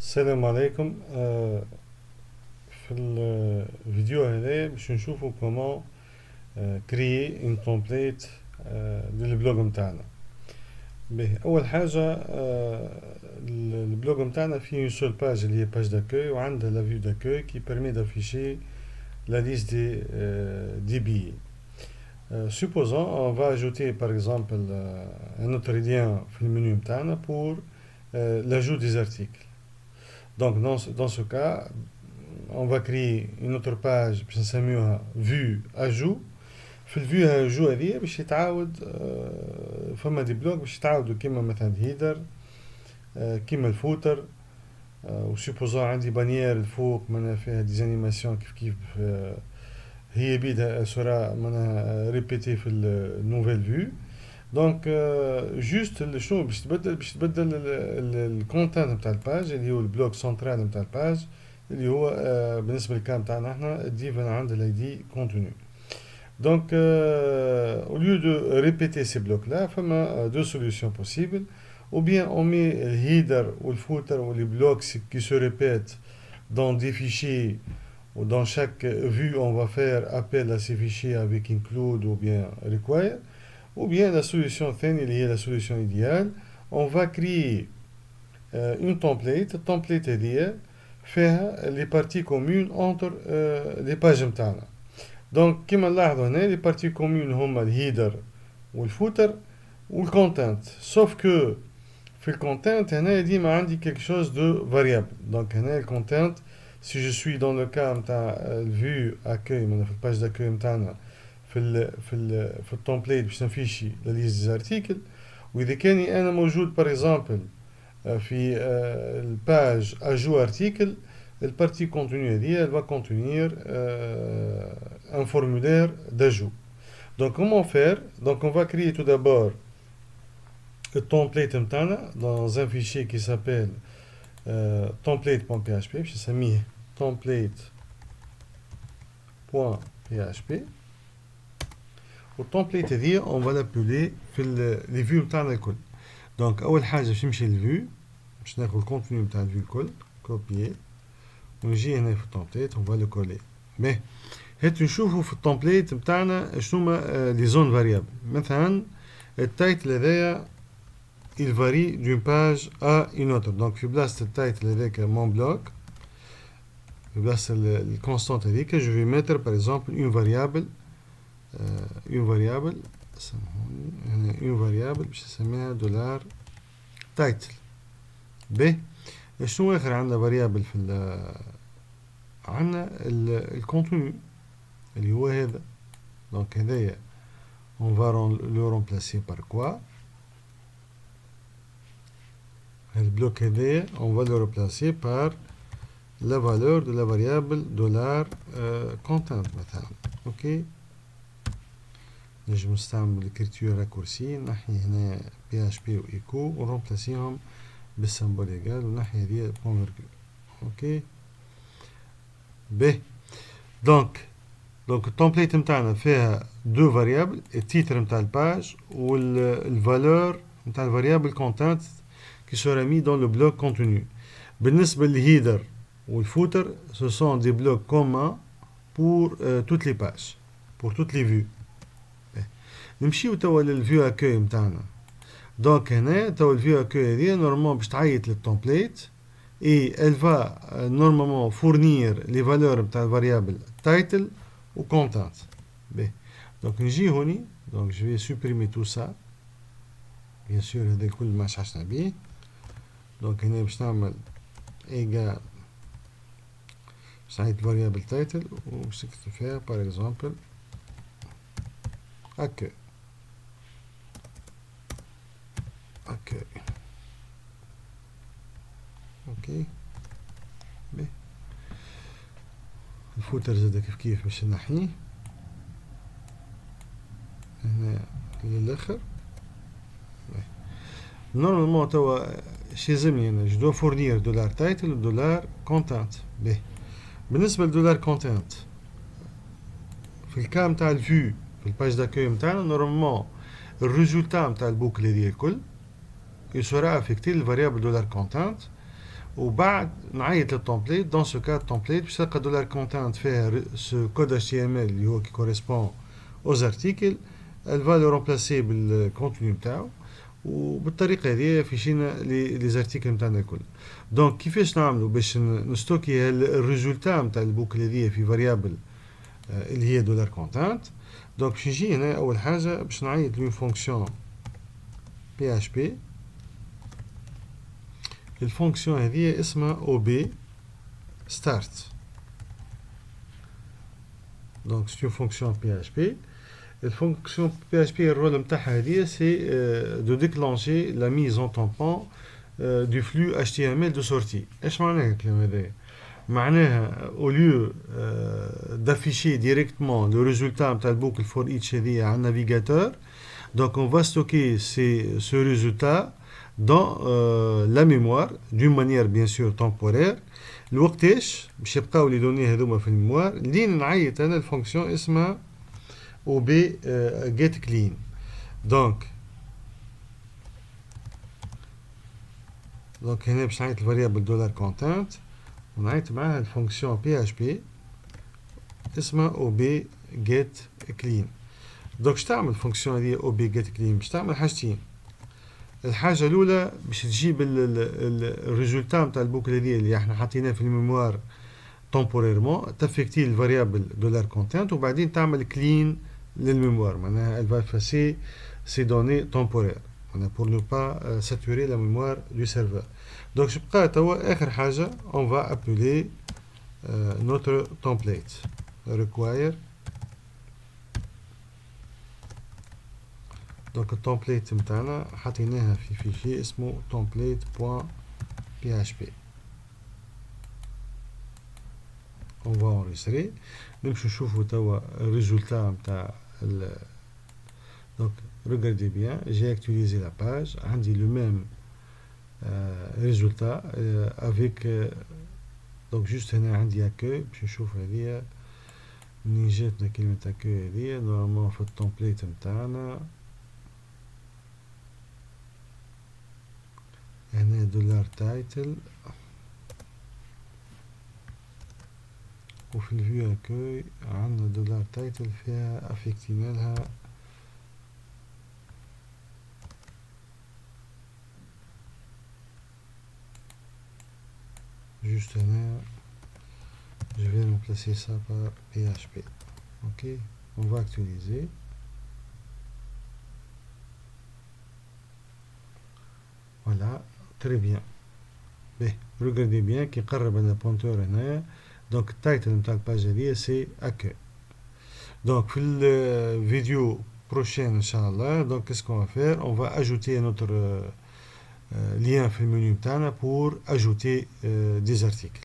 السلام عليكم. في الفيديو هذا باش نشوفوا كومون كريي ان تومبليت للبلوج متاعنا. به اول حاجه البلوج متاعنا فيه اون سول باج اللي هي باج داكوي وعندها لا فيو داكوي كي بيرمي دافيشي la liste des billets. Supposons on va ajouter par exemple un autre lien في المنيو متاعنا pour l'ajout des articles. Donc dans ce cas, on va créer une autre page باش نسميوها vue ajout. في الفيو ajout هذه باش يتعاود فما دي بلوك باش يتعاودوا كيما مثلا الهيدر كيما الفوتر وسيبوزون عندي بانيير الفوق معناها فيها ديزانيماسيون كيف هي بيدها سورا معناها ريبيتي في النوفيل فيو. دونك جوست شنو باش تبدل الكونتنت نتاع الباج اللي هو البلوك سنترال نتاع الباج اللي هو بالنسبه للكام تاعنا احنا الديف عند الاي دي كونتوني. Donc, au lieu de répéter ces blocs-là, il y a deux solutions possibles. Ou bien on met le header ou le footer ou les blocs qui se répètent dans des fichiers, ou dans chaque vue, on va faire appel à ces fichiers avec include ou bien require. Ou bien la solution thin, il y a la solution idéale. On va créer une template idéale, faire les parties communes entre les pages متاعنا. دونك كيما نلاحظوا هنا لي بارتي كومون هما الهيدر والفوتر والكونتنت سوف كو في الكونتنت هنا ديما عندي كيك شوز دو فاريابل. دونك هنا الكونتنت سي جو سوي دون لو كا نتاع الفيو اكوي من في الباج داكوي نتاعنا في التمبليت باش نفيشي لا ليست دي ارتيكل. واذا كاني انا موجود بار اكزومبل في الباج اجو ارتيكل البارتي كونتوني هذه elle va contenir un formulaire d'ajout. Donc comment faire? Donc on va créer tout d'abord le template متاعنا dans un fichier qui s'appelle template.php باش نسميه template.php. والتمبليت هذه on va l'appeler في les vues متاعنا الكل. donc اول حاجه باش نمشي للفيو باش ناخذ الكونتوني متاع الفيو الكل كوبيي ونجي هنا في التمبليت on va le coller. mais هات نشوفوا في التمبليت بتاعنا شنو هما لي زون فاريابل. مثلا التايتل هذايا il varie d'une page à une autre. donc في بلاصة التايتل هذاك mon blog في بلاصة الكونستانت هذيك je vais mettre par exemple une variable سامحوني هنا une variable باش نسميها دولار تايتل. ب شنو اخر عندنا فاريابل في عندنا الكونتوني اللي هو هذا. دونك هذايا on va le remplacer par quoi البلوك هذايا on va le remplacer par la valeur de la variable dollar content مثلا. اوكي نجم نستعمل الكريتور راكورسي نحي هنا PHP و echo ونرمبلاسيهم بالسمبول ايجال ونحي هذه بوان فيرجول. اوكي ب دونك التمبليت نتاعنا فيها دو فاريابل التيتر نتاع الباج والفالور نتاع الفاريابل كونتنت qui sera mis dans le bloc contenu. بالنسبة للهيدر والفوتر ce sont des blocs communs pour toutes les pages pour toutes les vues. نمشيو توا للفيو اكوي نتاعنا. دونك هنا توا الفيو اكوي هذه نورمالمون باش تعيط للتمبليت et elle va normalement fournir les valeurs نتاع الفاريابل title ou content. ب دونك نجي هوني دونك je vais supprimer tout ça bien sûr هذا الكل ما عشنا بيه. دونك هنا باش نعمل ايجال باش نعيط الفاريابل title وباش نكتب فيها par exemple accueil. اوكي بيه الفوتر زاد كيف باش نحيه هنا للاخر. نورمالمون توا شيزمني انا جو دو فورنير دولار تايتل ودولار كونتنت. بيه بالنسبه لدولار كونتنت في الكام تاع الفيو في الباج داكوي نتاعنا نورمالمون الريزولتا نتاع البوكل هذه الكل يسرى افكتي الفاريابل دولار كونتنت وبعد نعيط للتمبليت. دون سو كا التمبليت باش تلقى دولار كونتنت فيها سو كود اتش تي ام ال اللي هو كي كوريسبون اوز ارتيكل. elle va le remplacer بالكونتوني نتاعو، وبالطريقه هذه فيشينا لي زارتيكل نتاعنا الكل. دونك كيفاش نعملوا باش نستوكي الريزولتا نتاع البوكل هذه في فاريابل اللي هي دولار كونتنت. دونك باش نجي هنا اول حاجه باش نعيط لون فونكسيون بي اش بي. الفونكسيون هذه اسمها او بي ستارت. دونك سي فونكسيون بي اش بي. الفونكسيون بي اش بي الرول نتاعها هذه سي دو ديكلونشي لا ميز اون تامبون du flux HTML de sortie. ايش معناها الكلام هذا؟ معناها au lieu d'afficher directement le résultat نتاع البوكل for each هذه على النافيغاتور، donc on va stocker ce résultat dans la mémoire d'une manière bien sûr temporaire. الوقتاش باش يبقاو لي دوني هذوما في الميموار لين نعيط انا الفونكسيون اسمها او بي get clean. دونك هنا باش نعيط الفاريابل دولار كونتنت ونعيط معاها الفونكسيون بي اش بي اسمها او بي جيت كلين. دونك اش تعمل الفونكسيون هذه او بي جيت كلين؟ باش تعمل حاجتين. الحاجه الاولى باش تجيب الريزولتا نتاع البوكل هذه اللي احنا حاطيناه في الميموار تمبوريرمون، تافيكتي الفاريابل دولار كونتنت وبعدين تعمل كلين للميموار، معناها elle va effacer ces données temporaires pour ne pas saturer la mémoire du serveur. Donc je بقى توا اخر حاجه on va appeler notre template require. donc التمبليت نتاعنا حطيناها في فيشي اسمه template.php. on va enregistrer. نمشي نشوفوا توا الريزولتا نتاع donc regardez bien, j'ai actualisé la page, عندي le même résultat avec donc juste هنا عندي accueil. باش نشوف هذه منين جاتنا كلمة accueil هذه. نورمالمون في التمبليت نتاعنا هنا دولار تايتل وفي الفيو accueil عندنا دولار تايتل فيها افكتينا لها juste là, je vais remplacer ça par PHP. Ok, on va actualiser. Voilà, très bien. Mais regardez bien qu'il قرب le pointeur هنا. donc title نتاع الباج هذه c'est accueil. donc في le vidéo prochaine inchallah, donc qu'est-ce qu'on va faire? On va ajouter notre lien في المنيو بتاعنا pour ajouter des articles.